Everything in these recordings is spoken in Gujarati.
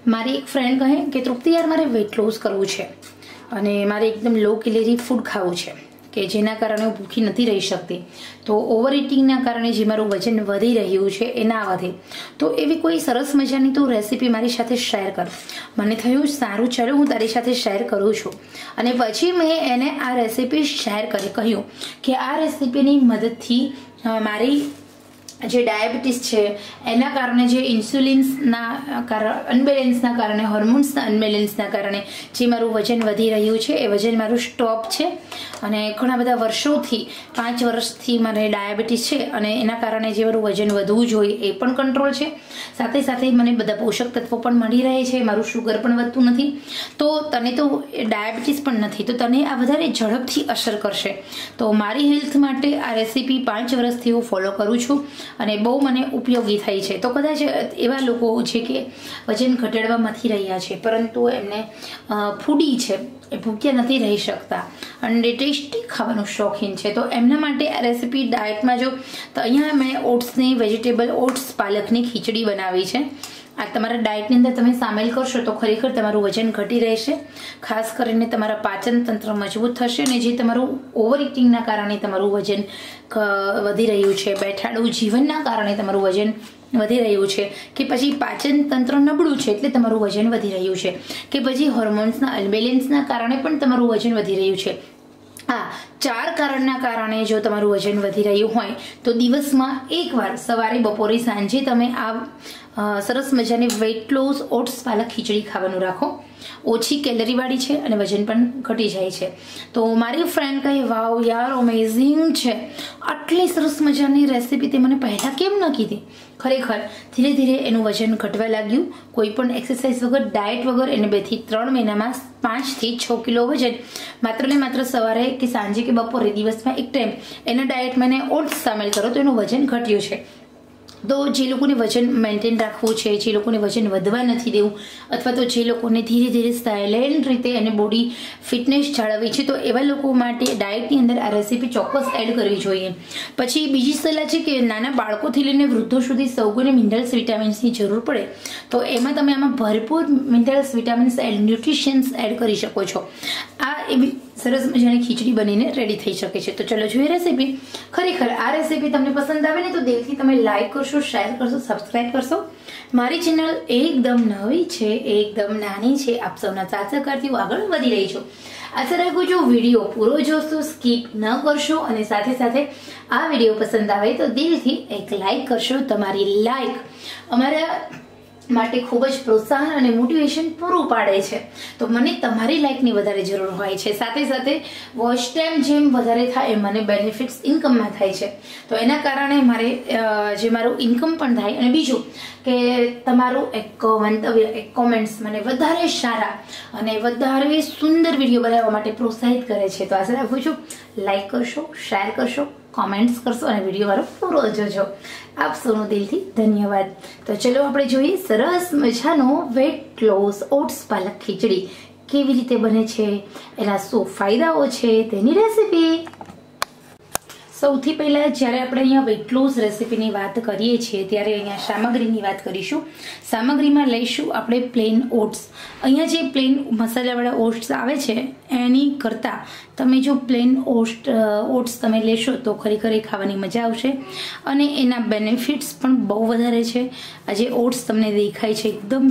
મારી એક ફ્રેન્ડ કહે કે તૃપ્તિ યાર મારે વેટ લોસ કરવું છે અને મારે એકદમ લો કેલેરી ફૂડ ખાવું છે કે જેના કારણે હું ભૂખી નથી રહી શકતી, તો ઓવર ઇટિંગના કારણે જે મારું વજન વધી રહ્યું છે એ ના વધે, તો એવી કોઈ સરસ મજાની તું રેસીપી મારી સાથે શેર કર. મને થયું સારું, ચાલો હું તારી સાથે શેર કરું છું. અને પછી મેં એને આ રેસીપી શેર કરી, કહ્યું કે આ રેસીપીની મદદથી મારી જે ડાયાબિટીસ છે એના કારણે, જે ઇન્સ્યુલિન્સના અનબેલેન્સના કારણે, હોર્મોન્સના અનબેલેન્સના કારણે જે મારું વજન વધી રહ્યું છે એ વજન મારું સ્ટોપ છે. અને ઘણા બધા વર્ષોથી, 5 વર્ષથી મને ડાયાબિટીસ છે અને એના કારણે જે મારું વજન વધવું જોઈએ એ પણ કંટ્રોલ છે. સાથે સાથે મને બધા પોષક તત્વો પણ મળી રહે છે, મારું શુગર પણ વધતું નથી. તો તને તો ડાયાબિટીસ પણ નથી, તો તને આ વધારે ઝડપથી અસર કરશે. તો મારી હેલ્થ માટે આ રેસીપી 5 વર્ષથી હું ફોલો કરું છું અને બહુ મને ઉપયોગી થઈ છે. તો કદાચ એવા લોકો છે કે વજન ઘટાડવા નથી રહ્યા છે, પરંતુ એમને ફૂડી છે, એ ભૂખ્યા નથી રહી શકતા અને ટેસ્ટી ખાવાનું શોખીન છે, તો એમના માટે આ રેસીપી ડાયટમાં જો, તો અહીંયા મેં ઓટ્સની, વેજીટેબલ ઓટ્સ પાલકની ખીચડી બનાવી છે. આ તમારા ડાયટની અંદર તમે સામેલ કરશો તો ખરેખર તમારું વજન ઘટી રહેશે. ખાસ કરીને તમારા પાચન તંત્ર મજબૂત થશે અને જે તમારું ઓવર ઇટિંગના કારણે તમારું વજન વધી રહ્યું છે, બેઠાડું જીવનના કારણે તમારું વજન વધી રહ્યું છે, કે પછી પાચન તંત્ર નબળું છે એટલે તમારું વજન વધી રહ્યું છે, કે પછી હોર્મોન્સના અનબેલેન્સના કારણે પણ તમારું વજન વધી રહ્યું છે. આ 4 કારણના કારણે જો તમારું વજન વધી રહ્યું હોય તો દિવસમાં એકવાર સવારે, બપોરે, સાંજે તમે આ સરસ મજાની વેટ લોસ ઓટ્સ પાલક ખીચડી ખાવાનું રાખો. ઓછી કેલરીવાળી છે અને વજન પણ ઘટી જાય છે. તો મારી ફ્રેન્ડ કહે, વાવ યાર અમેઝિંગ છે, આટલી સરસ મજાની રેસીપી તે મને પહેલાં કેમ ન કીધી. ખરેખર ધીરે ધીરે એનું વજન ઘટવા લાગ્યું. કોઈ પણ એક્સરસાઇઝ વગર, ડાયટ વગર એને 2 થી 3 મહિનામાં 5 થી 6 કિલો વજન માત્ર ને માત્ર સવારે કે સાંજે કે બપોરે દિવસમાં એક ટાઈમ એના ડાયટમાં એને ઓટ્સ સામેલ કરો તો એનું વજન ઘટ્યું છે. તો જે લોકોને વજન મેન્ટેન રાખવું છે, જે લોકોને વજન વધવા નથી દેવું, અથવા તો જે લોકોને ધીરે ધીરે સાયલેન્ટ રીતે એને બોડી ફિટનેસ જાળવવી છે, તો એવા લોકો માટે ડાયટની અંદર આ રેસીપી ચોક્કસ એડ કરવી જોઈએ. પછી બીજી સલાહ છે કે નાના બાળકોથી લઈને વૃદ્ધો સુધી સૌ કોઈને મિનરલ્સ, વિટામિન્સની જરૂર પડે, તો એમાં તમે આમાં ભરપૂર minerals, vitamins and nutritions add કરી શકો છો. આ એવી સરસ મજાની ખીચડી બનીને રેડી થઈ શકે છે. તો ચલો જોઈએ રેસીપી. ખરેખર આ રેસીપી તમને પસંદ આવે ને તો દિલથી તમે લાઈક કરશો, શેર કરશો, સબસ્ક્રાઈબ કરશો. મારી ચેનલ એકદમ નવી છે, એકદમ નાની છે, આપ સૌના સાથ સહકારથી હું આગળ વધી રહી છું. આશા રાખું છું વિડીયો પૂરો જોશો, સ્કીપ ન કરશો અને સાથે સાથે આ વિડીયો પસંદ આવે તો દિલથી એક લાઈક કરશો. તમારી લાઈક અમારા માટે ખૂબ જ પ્રોત્સાહન અને મોટિવેશન પૂરું પાડે છે, તો મને તમારી લાઈકની વધારે જરૂર હોય છે. સાથે સાથે વોચ ટાઈમ જેમ વધારે થાય મને બેનિફિટ્સ ઇન્કમમાં થાય છે, તો એના કારણે મારે જે મારું ઇન્કમ પણ થાય. અને બીજું કે તમારું એક મંતવ્ય, એક કોમેન્ટ્સ મને વધારે સારા અને વધારે સુંદર વિડીયો બનાવવા માટે પ્રોત્સાહિત કરે છે. તો આશા રાખું છું લાઈક કરશો, શેર કરશો, કોમેન્ટ્સ કરશો અને વિડીયો મારો પૂરો જોજો. આપ સૌનો દિલથી ધન્યવાદ. તો ચલો આપણે જોઈએ સરસ મજાનો વેટ લોસ ઓટ્સ પાલક ખીચડી કેવી રીતે બને છે, એના શું ફાયદાઓ છે તેની રેસીપી. સૌથી પહેલા જ્યારે આપણે અહીંયા વેટ લોસ રેસીપીની વાત કરીએ છીએ ત્યારે અહીંયા સામગ્રીની વાત કરીશું. સામગ્રીમાં લઈશું આપણે પ્લેન ઓટ્સ. અહીંયા જે પ્લેન મસાલાવાળા ઓટ્સ આવે છે એની કરતાં તમે જો પ્લેન ઓટ્સ તમે લેશો તો ખરેખર એ ખાવાની મજા આવશે અને એના બેનિફિટ્સ પણ બહુ વધારે છે. આ જે ઓટ્સ તમને દેખાય છે એકદમ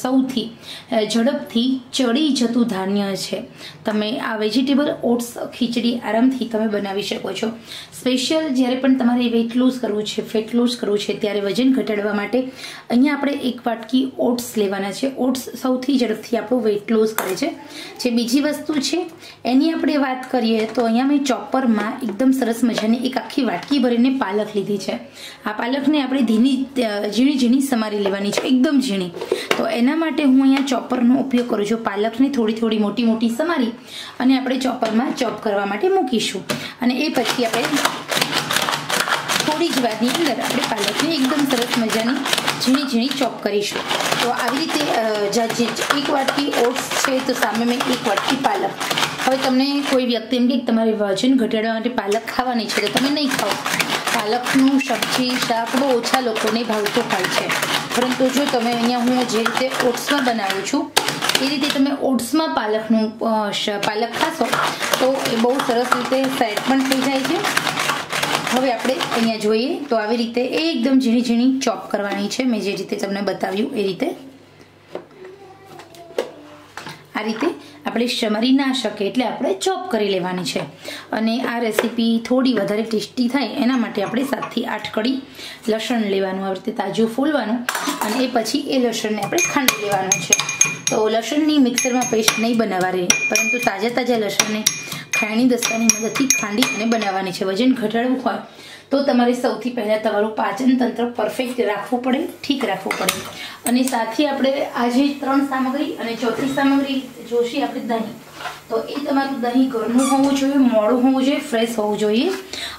સૌથી ઝડપથી ચડી જતું ધાન્ય છે. તમે આ વેજીટેબલ ઓટ્સ ખીચડી આરામથી તમે બનાવી શકો છો. સ્પેશિયલ જ્યારે પણ તમારે વેટ લોસ કરવું છે, ફેટ લોસ કરવું છે, ત્યારે વજન ઘટાડવા માટે અહીંયા આપણે 1 વાટકી ઓટ્સ લેવાના છે. ઓટ્સ સૌથી ઝડપથી આપણું વેટ લોસ કરે છે. જે બીજી વસ્તુ છે એની આપણે વાત કરીએ તો અહીંયા મેં ચોપરમાં એકદમ સરસ મજાની એક આખી વાટકી ભરીને પાલક લીધી છે. આ પાલકને આપણે ઝીણી ઝીણી સમારી લેવાની છે, એકદમ ઝીણી. તો એના માટે હું અહીંયા ચોપરનો ઉપયોગ કરું છું. પાલકને થોડી થોડી મોટી મોટી સમારી અને આપણે ચોપરમાં ચોપ કરવા માટે મૂકીશું અને એ પછી આપણે થોડી જ વારની અંદર આપણે પાલકને એકદમ સરસ મજાની ઝીણી ઝીણી ચોપ કરીશું. તો આવી રીતે એક વાટકી ઓટ્સ છે તો સામે મેં એક વાટકી પાલક. હવે તમને કોઈ વ્યક્તિ એમ કે તમારે વજન ઘટાડવા માટે પાલક ખાવાની છે તો તમે નહીં ખાઓ. પાલકનું સબ્જી શાક બહુ ઓછા લોકોને ભાવતું હોય છે, પરંતુ જો તમે અહીંયા હું જે રીતે ઓટ્સમાં બનાવું છું એ રીતે તમે ઓટ્સમાં પાલક ખાશો તો એ બહુ સરસ રીતે સેટ પણ થઈ જાય છે. હવે આપણે અહીંયા જોઈએ તો આવી રીતે એકદમ ઝીણી ઝીણી ચોપ કરવાની છે. મેં જે રીતે તમને બતાવ્યું એ રીતે આ રીતે આપણે સમરી ના શકીએ એટલે આપણે ચોપ કરી લેવાની છે. અને આ રેસીપી થોડી વધારે ટેસ્ટી થાય એના માટે આપણે 7 થી 8 કળી લસણ લેવાનું, આવી રીતે તાજું ફોલવાનું અને એ પછી એ લસણને આપણે ખાંડી લેવાનું છે. તો લસણની મિક્સરમાં પેસ્ટ નહીં બનાવવા રહે, પરંતુ તાજા લસણને ખાયણી દસ્તાની મદદથી ખાંડી અને બનાવવાની છે. વજન ઘટાડવું હોય તો તમારે સૌથી પહેલાં તમારું પાચન તંત્ર પરફેક્ટ રાખવું પડે, ઠીક રાખવું પડે. અને સાથે આપણે આજે 3 સામગ્રી અને ચોથી સામગ્રી જોશે આપણે દહીં. તો એ તમારું દહીં ઘરનું હોવું જોઈએ, મોડું હોવું જોઈએ, ફ્રેશ હોવું જોઈએ.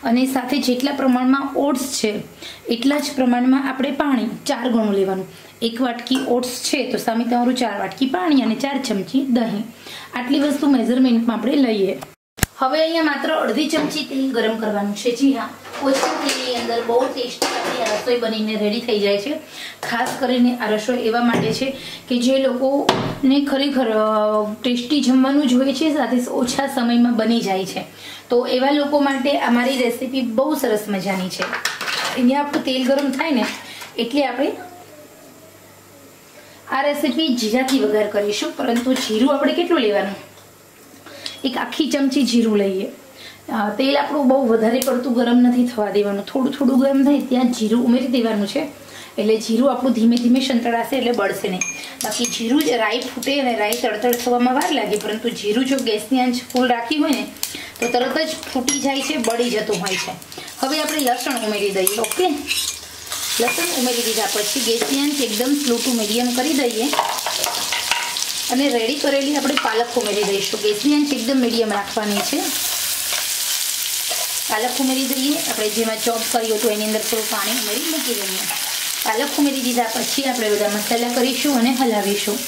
અને સાથે જેટલા પ્રમાણમાં ઓટ્સ છે એટલા જ પ્રમાણમાં આપણે પાણી 4 ગણું લેવાનું. 1 વાટકી ઓટ્સ છે તો સામે તમારું 4 વાટકી પાણી અને 4 ચમચી દહીં. આટલી વસ્તુ મેઝરમેન્ટમાં આપણે લઈએ. હવે અહીંયા માત્ર અડધી ચમચી તેલ ગરમ કરવાનું છે. જી હા, ઓછા તેલની અંદર બહુ ટેસ્ટી આપણી આ રસોઈ બનીને રેડી થઈ જાય છે. ખાસ કરીને આ રસોઈ એવા માટે છે કે જે લોકોને ખરેખર ટેસ્ટી જમવાનું જોઈએ છે, સાથે ઓછા સમયમાં બની જાય છે. તો એવા લોકો માટે અમારી રેસીપી બહુ સરસ મજાની છે. અહીંયા આપણું તેલ ગરમ થાય ને એટલે આપણે આ રેસીપી જીરાથી વઘાર કરીશું, પરંતુ જીરું આપણે કેટલું લેવાનું? 1 આખી ચમચી જીરું લઈએ. તેલ આપણું બહુ વધારે પડતું ગરમ નથી થવા દેવાનું, થોડું ગરમ થાય ત્યાં જીરું ઉમેરી દેવાનું છે. એટલે જીરું આપણું ધીમે ધીમે સંતળાશે એટલે બળશે નહીં. બાકી જીરું જ રાઈ ફૂટે અને રાઈ તડતડ થવામાં વાર લાગે, પરંતુ જીરું જો ગેસની આંચ ફૂલ રાખી હોય ને તો તરત જ ફૂટી જાય છે, બળી જતું હોય છે. હવે આપણે લસણ ઉમેરી દઈએ. ઓકે, લસણ ઉમેરી દીધા પછી ગેસની આંચ એકદમ સ્લો ટુ મીડિયમ કરી દઈએ અને રેડી કરેલી આપણે પાલક ઉમેરી દઈશું. ગેસની આંચ એકદમ મીડિયમ રાખવાની છે. પાલક ઉમેરી દઈએ. આપણે જેમાં ચોપ કર્યું હતું એની અંદર થોડું પાણી ઉમેરી મૂકી દઈએ. પાલક ઉમેરી દીધા પછી આપણે બધા મસાલા કરીશું અને હલાવીશું.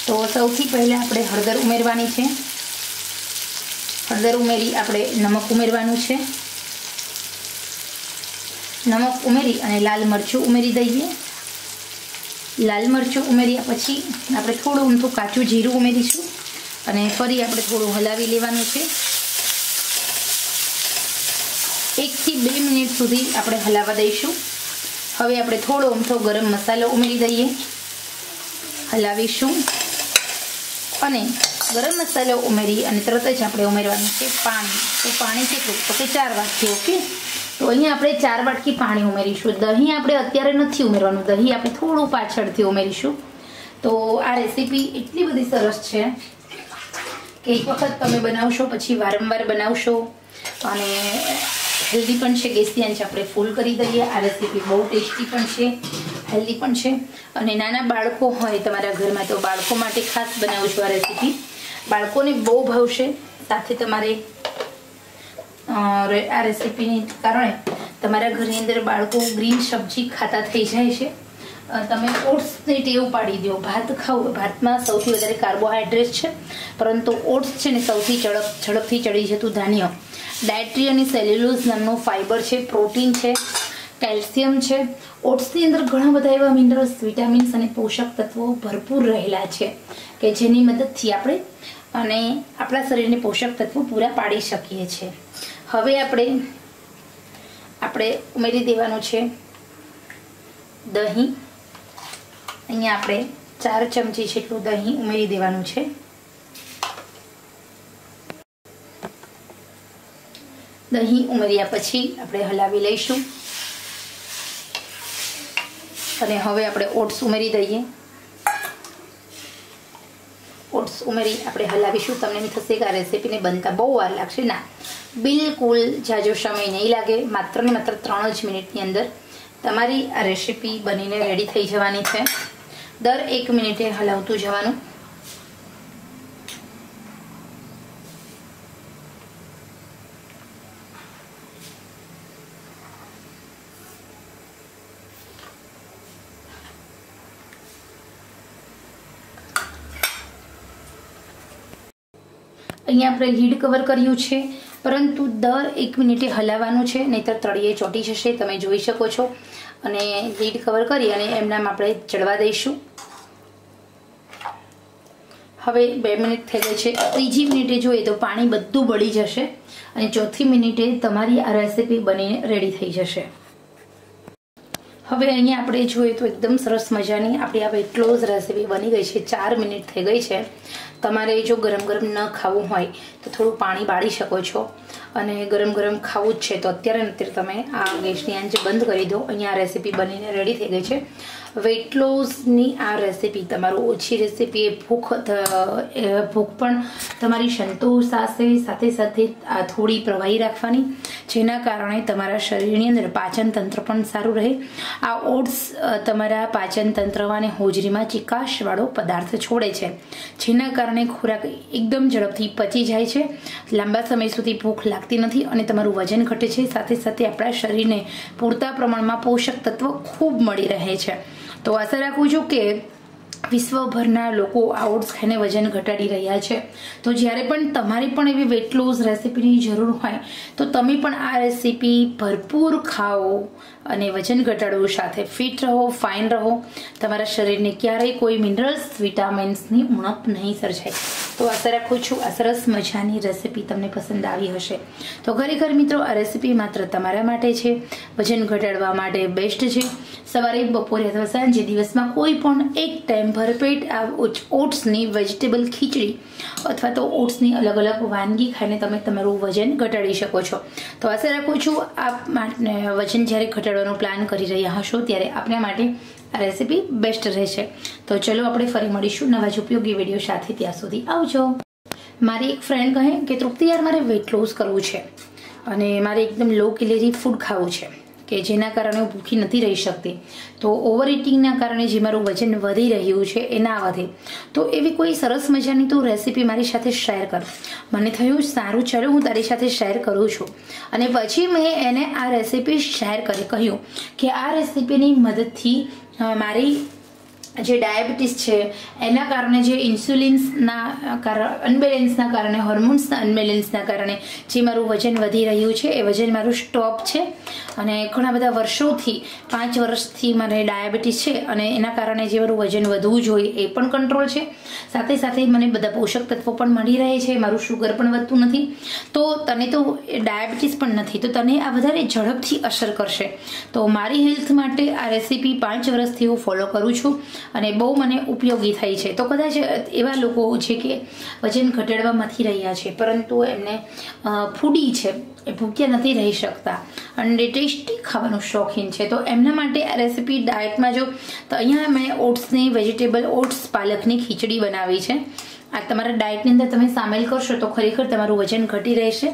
તો સૌથી પહેલાં આપણે હળદર ઉમેરવાની છે. હળદર ઉમેરી આપણે નમક ઉમેરવાનું છે. નમક ઉમેરી અને લાલ મરચું ઉમેરી દઈએ. લાલ મરચું ઉમેર્યા પછી આપણે થોડું ઊંધું કાચું જીરું ઉમેરીશું અને ફરી આપણે થોડું હલાવી લેવાનું છે. 1 થી 2 મિનિટ સુધી આપણે હલાવવા દઈશું. હવે આપણે થોડો ઊંધો ગરમ મસાલો ઉમેરી દઈએ, હલાવીશું અને ગરમ મસાલો ઉમેરી અને તરત જ આપણે ઉમેરવાનું છે પાણી. તો પાણી કેટલું? તો કે 4 વાટકી. ઓકે, તો અહીંયા આપણે 4 વાટકી પાણી ઉમેરીશું. દહીં આપણે અત્યારે નથી ઉમેરવાનું, દહીં આપણે થોડું પાછળથી ઉમેરીશું. તો આ રેસીપી એટલી બધી સરસ છે કે એક વખત તમે બનાવશો પછી વારંવાર બનાવશો અને હેલ્ધી પણ છે. ગેસની આંચ આપણે ફૂલ કરી દઈએ. આ રેસીપી બહુ ટેસ્ટી પણ છે, હેલ્ધી પણ છે. અને નાના બાળકો હોય તમારા ઘરમાં તો બાળકો માટે ખાસ બનાવજો આ રેસીપી. બાળકોને બહુ ભાવશે. સાથે તમારે આ રેસીપીને કારણે તમારા ઘરની અંદર બાળકો ગ્રીન સબ્જી ખાતા થઈ જાય છે. તમે ઓટ્સની ટેવ પાડી દો. ભાત ખાઓ, ભાતમાં સૌથી વધારે કાર્બોહાઈડ્રેટ છે, પરંતુ ઓટ્સ છે ને સૌથી ઝડપથી ચડી જતું ધાન્ય. ડાયટ્રી અને સેલ્યુલોઝ નામનું ફાઇબર છે, પ્રોટીન છે, કેલ્શિયમ છે. ઓટ્સની અંદર ઘણા બધા એવા મિનરલ્સ, વિટામિન્સ અને પોષક તત્વો ભરપૂર રહેલા છે કે જેની મદદથી આપણે અને આપણા શરીરને પોષક તત્વો પૂરા પાડી શકીએ છીએ. હવે આપણે ઉમેરી દેવાનું છે દહીં. અહીંયા આપણે 4 ચમચી જેટલું દહીં ઉમેરી દેવાનું છે. દહીં ઉમેર્યા પછી આપણે હલાવી લઈશું અને હવે આપણે ઓટ્સ ઉમેરી દઈએ. ઓટ્સ ઉમેરી આપણે હલાવીશું. તમને એમ થશે કે આ રેસીપીને બનતા બહુ વાર લાગશે. ના, બિલકુલ જાજો સમય નહીં લાગે. માત્ર ને માત્ર 3 જ મિનિટની અંદર તમારી આ રેસીપી બનીને રેડી થઈ જવાની છે. દર 1 મિનિટે હલાવતું જવાનું. અહીંયા આપણે લીડ કવર કર્યું છે, પરંતુ દર 1 મિનિટે હલાવવાનું છે, નહીંતર તળિયે ચોંટી જશે, તમે જોઈ શકો છો. અને લીડ કવર કરી અને એમનામ આપણે ચડવા દઈશું. હવે 2 મિનિટ થઈ ગઈ છે. ત્રીજી મિનિટે જોઈએ તો પાણી બધું બળી જશે અને ચોથી મિનિટે તમારી આ રેસીપી બનીને રેડી થઈ જશે. હવે અહીંયા આપણે જોઈએ તો એકદમ સરસ મજાની આપણી આ વેટ લોસ રેસીપી બની ગઈ છે. 4 મિનિટ થઈ ગઈ છે. તમારે જો ગરમ ગરમ ન ખાવું હોય તો થોડું પાણી બાળી શકો છો, અને ગરમ ગરમ ખાવું જ છે તો અત્યારે તમે આ ગેસની આંચ બંધ કરી દો. અહીંયા આ રેસીપી બનીને રેડી થઈ ગઈ છે. વેટ લોસની આ રેસીપી તમારું ઓછી રેસીપી એ ભૂખ પણ તમારી સંતોષાશે, સાથે સાથે આ થોડી પ્રવાહી રાખવાની, જેના કારણે તમારા શરીરની અંદર પાચન તંત્ર પણ સારું રહે. આ ઓટ્સ તમારા પાચન તંત્રમાં અને હોજરીમાં ચિકાશવાળો પદાર્થ છોડે છે, જેના કારણે ખોરાક એકદમ ઝડપથી પચી જાય છે, લાંબા સમય સુધી ભૂખ લાગતી નથી અને તમારું વજન ઘટે છે. સાથે સાથે આપણા શરીરને પૂરતા પ્રમાણમાં પોષક તત્વ ખૂબ મળી રહે છે. તો આશા રાખું છું કે વિશ્વભરના લોકો આ ઓટ્સ ખાઈને વજન ઘટાડી રહ્યા છે. તો જ્યારે પણ તમારી પણ એવી વેટ લોસ રેસીપીની જરૂર હોય તો તમે પણ આ રેસીપી ભરપૂર ખાઓ અને વજન ઘટાડો, સાથે ફિટ રહો, ફાઇન રહો. તમારા શરીરને ક્યારેય કોઈ મિનરલ્સ, વિટામિન્સની ઉણપ નહીં સર્જાય. તો આશા રાખું છું આ સરસ મજાની રેસીપી તમને પસંદ આવી હશે. તો ખરેખર મિત્રો આ રેસીપી માત્ર તમારા માટે છે, વજન ઘટાડવા માટે બેસ્ટ છે. સવારે, બપોરે અથવા સાંજે દિવસમાં કોઈ પણ એક ટાઈમ ભરપેટ આ ઓટ્સની વેજીટેબલ ખીચડી અથવા તો ઓટ્સની અલગ અલગ વાનગી ખાઈને તમે તમારું વજન ઘટાડી શકો છો. તો આશા રાખું છું આપ વજન જ્યારે ઘટાડવાનો પ્લાન કરી રહ્યા હશો ત્યારે આપણા માટે આ રેસીપી બેસ્ટ રહેશે. તો ચલો આપણે ફરી મળીશું નવા જ ઉપયોગી વિડીયો સાથે. ત્યાં સુધી આવજો. મારી એક ફ્રેન્ડ કહે કે તૃપ્તિ યાર મારે વેટ લોસ કરવું છે અને મારે એકદમ લો કેલેરી ફૂડ ખાવું છે કે જેના કારણે હું ભૂખી નથી રહી શકતી. તો ઓવર ઇટિંગના કારણે જે મારું વજન વધી રહ્યું છે એ ના વધે, તો એવી કોઈ સરસ મજાની તું રેસીપી મારી સાથે શેર કર. મને થયું સારું, ચાલો હું તારી સાથે શેર કરું છું. અને પછી મેં એને આ રેસીપી શેર કરી, કહ્યું કે આ રેસીપીની મદદથી મારી જે ડાયાબિટીસ છે એના કારણે, જે ઇન્સ્યુલિન્સના અનબેલેન્સના કારણે, હોર્મોન્સના અનબેલેન્સના કારણે જે મારું વજન વધી રહ્યું છે એ વજન મારું સ્ટોપ છે. અને ઘણા બધા વર્ષોથી, 5 વર્ષથી મને ડાયાબિટીસ છે અને એના કારણે જે મારું વજન વધવું જોઈએ એ પણ કંટ્રોલ છે. સાથે સાથે મને બધા પોષક તત્વો પણ મળી રહે છે, મારું શુગર પણ વધતું નથી. તો તને તો ડાયાબિટીસ પણ નથી, તો તને આ વધારે ઝડપથી અસર કરશે. તો મારી હેલ્થ માટે આ રેસીપી 5 વર્ષથી હું ફોલો કરું છું અને બહુ મને ઉપયોગી થઈ છે. તો કદાચ એવા લોકો છે કે વજન ઘટાડવા નથી રહ્યા છે, પરંતુ એમને ફૂડી છે, એ ભૂખ્યા નથી રહી શકતા અને ટેસ્ટી ખાવાનું શોખીન છે, તો એમના માટે આ રેસીપી ડાયટમાં જો, તો અહીંયા મેં ઓટ્સની વેજીટેબલ ઓટ્સ પાલકની ખીચડી બનાવી છે. આ તમારા ડાયટની અંદર તમે સામેલ કરશો તો ખરેખર તમારું વજન ઘટી રહેશે.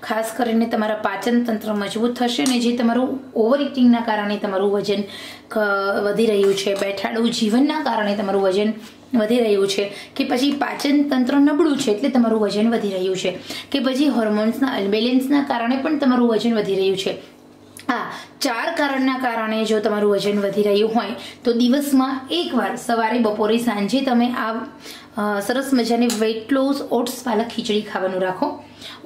ખાસ કરીને તમારા પાચન તંત્ર મજબૂત થશે અને જે તમારું ઓવર ઇટિંગના કારણે તમારું વજન વધી રહ્યું છે, બેઠાડું જીવનના કારણે તમારું વજન વધી રહ્યું છે, કે પછી પાચન તંત્ર નબળું છે એટલે તમારું વજન વધી રહ્યું છે, કે પછી હોર્મોન્સના અનબેલેન્સના કારણે પણ તમારું વજન વધી રહ્યું છે. આ 4 કારણના કારણે જો તમારું વજન વધી રહ્યું હોય તો દિવસમાં એકવાર સવારે, બપોરે, સાંજે તમે આ સરસ મજાની વેટ લોસ ઓટ્સ પાલક ખીચડી ખાવાનું રાખો.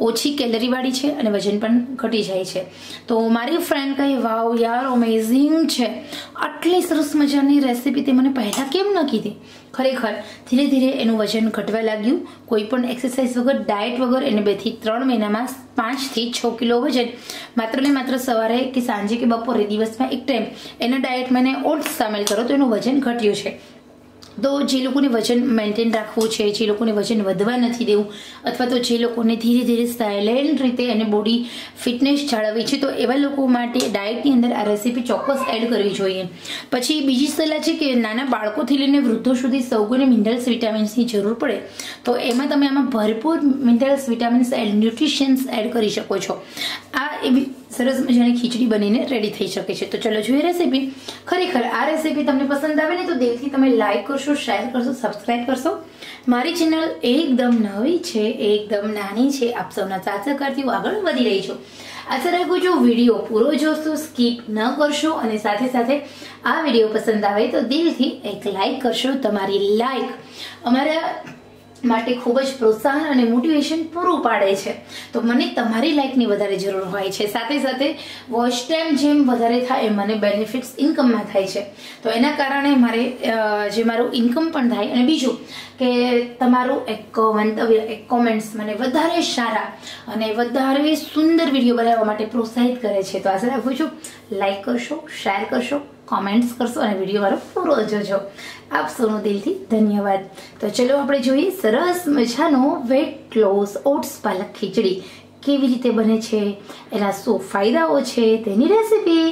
ઓછી કેલરીવાળી છે અને વજન પણ ઘટી જાય છે. તો મારી ફ્રેન્ડ કહે, વાવ યાર અમેઝિંગ છે, આટલી સરસ મજાની રેસીપી તે મને પહેલાં કેમ ન કીધી. ખરેખર ધીરે ધીરે એનું વજન ઘટવા લાગ્યું. કોઈ પણ એક્સરસાઇઝ વગર, ડાયટ વગર એને 2 થી 3 મહિનામાં 5 થી 6 કિલો વજન માત્ર ને માત્ર સવારે કે સાંજે કે બપોરે દિવસમાં એક ટાઈમ એના ડાયટમાં એને ઓટ્સ સામેલ કરો તો એનું વજન ઘટ્યું છે. તો જે લોકોને વજન મેન્ટેન રાખવું છે, જે લોકોને વજન વધવા નથી દેવું, અથવા તો જે લોકોને ધીરે ધીરે સાયલેન્ટ રીતે એને બોડી ફિટનેસ જાળવવી છે, તો એવા લોકો માટે ડાયટની અંદર આ રેસીપી ચોક્કસ એડ કરવી જોઈએ. પછી બીજી સલાહ છે કે નાના બાળકોથી લઈને વૃદ્ધો સુધી સૌ કોઈને મિનરલ્સ, વિટામિન્સની જરૂર પડે, તો એમાં તમે આમાં ભરપૂર minerals, vitamins and nutritions add કરી શકો છો. આ એવી સરસ મજાની ખીચડી બનીને રેડી થઈ શકે છે. તો ચલો જોઈએ રેસીપી. ખરેખર આ રેસીપી તમને પસંદ આવે ને તો દિલથી તમે લાઈક કરશો, શેર કરશો, સબસ્ક્રાઈબ કરશો. મારી ચેનલ એકદમ નવી છે, એકદમ નાની છે, આપ સૌના સાથ સહકારથી હું આગળ વધી રહી છું. આશા રાખું છું વિડીયો પૂરો જોશો, સ્કીપ ન કરશો અને સાથે સાથે આ વિડીયો પસંદ આવે તો દિલથી એક લાઈક કરશો. તમારી લાઈક અમારા માટે ખૂબ જ પ્રોત્સાહન અને મોટિવેશન પૂરું પાડે છે. તો મને તમારી લાઇકની વધારે જરૂર હોય છે. સાથે સાથે વોચ ટાઈમ જેમ વધારે થાય મને બેનિફિટ્સ ઇન્કમમાં થાય છે. તો એના કારણે મારે જે મારું ઇન્કમ પણ થાય અને બીજું કે તમારું એક મંતવ્ય એક કોમેન્ટ્સ મને વધારે સારા અને વધારે સુંદર વિડીયો બનાવવા માટે પ્રોત્સાહિત કરે છે. તો આશા રાખું છું લાઈક કરશો, શેર કરશો, કોમેન્ટ્સ કરશો અને વિડીયો મારો પૂરો જોજો. આપ સૌનો દિલથી ધન્યવાદ. તો ચલો આપણે જોઈએ સરસ મજાનો વેટ લોસ ઓટ્સ પાલક ખીચડી કેવી રીતે બને છે, એના શું ફાયદાઓ છે તેની રેસીપી.